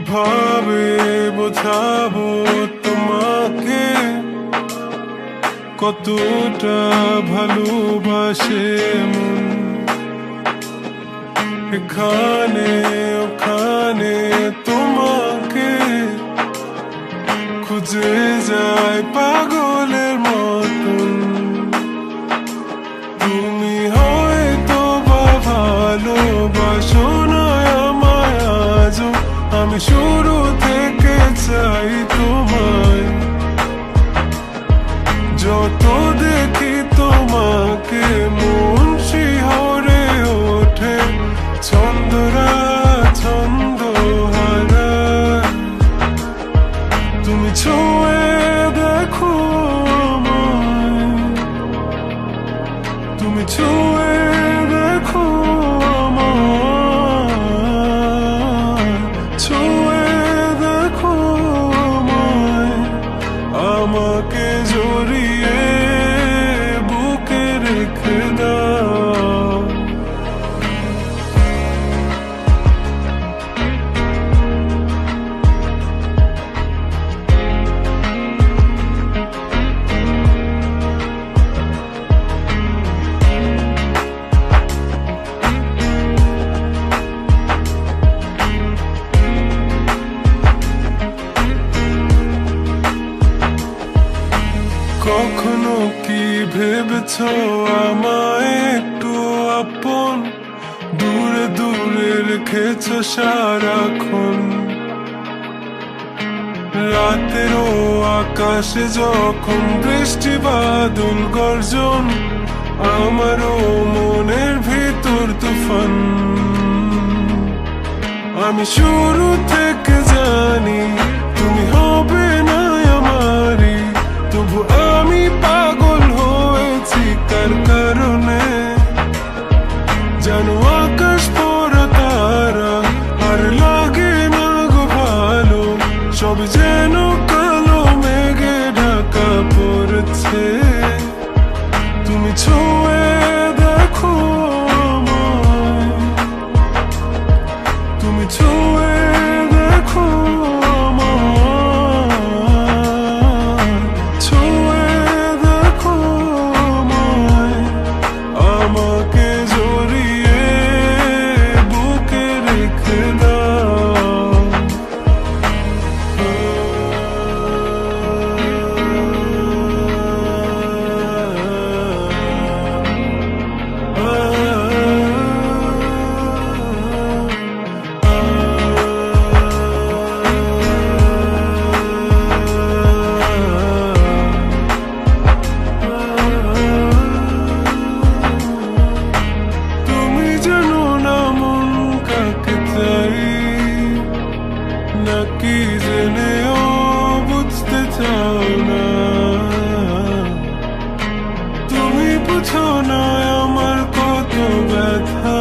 কিভাবে বোঝাবো তোমাকে কতটা ভালোবাসে মন। এখানে ওখানে তোমাকে খুঁজে যায় পাগলের মতন। তুমি হয়তো বা ভালোবাসো না আমায় আজও, আমি শুরু থেকে চাই তোমায়। যত দেখি তোমাকে মন শিহরে ওঠে, ছন্দরা ছন্দ হারায়। তুমি ছুঁয়ে দেখো আমায়, তুমি ছুঁয়ে দেখো আমায়, ছুঁয়ে দেখো আমায়। আমাকে জড়িয়ে বুকে রেখে দাও। কখনো কি ভেবেছ আমায় একটু আপন, দূরে দূরে রেখেছ সারাক্ষণ। রাতেরও আকাশে যখন বৃষ্টি বাদল গর্জন, আমারও মনের ভিতর তুফান। আমি শুরু থেকে জানি তুমি হবে না আমারই, তবু আমি পাগল হয়েছি কার কারণে। জানো আকাশ পড়া তারা আর লাগে না গো ভালো, সব যেন কালো মেঘে ঢাকা পড়ছে। তুমি ছুঁয়ে দেখো আমায়, তুমি ছুঁয়ে দেখো আমায়, ছুঁয়ে দেখো আমায়। আমাকে জড়িয়ে বুকে রেখে দাও। তুমি জানো না মন কাকে চাই, নাকি জেনেও বুঝতে চাও না। তুমি বুঝো না আমার কত ব্যথা,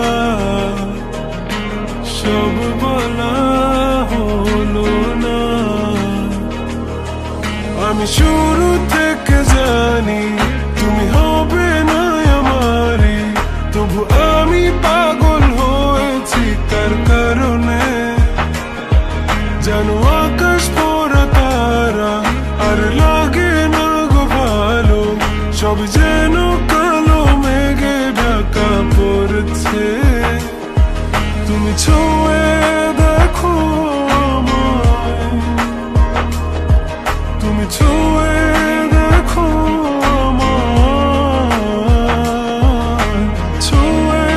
সব বলা হলো না। আমি শুরু থেকে জানি তুমি হবে না আমারই, তবু আমি পাগল হয়েছি কার কারণে। জানো আকাশ পড়া তারা আর লাগে না গো ভালো, সব যেন কালো মেঘে ঢাকা পড়ছে। তুমি ছুঁয়ে দেখো আমায়, তুমি ছুঁয়ে দেখো আমায়, ছুঁয়ে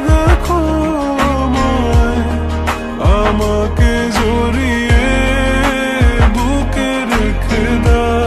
দেখো আমায়। আমাকে জড়িয়ে বুকে রেখে দাও।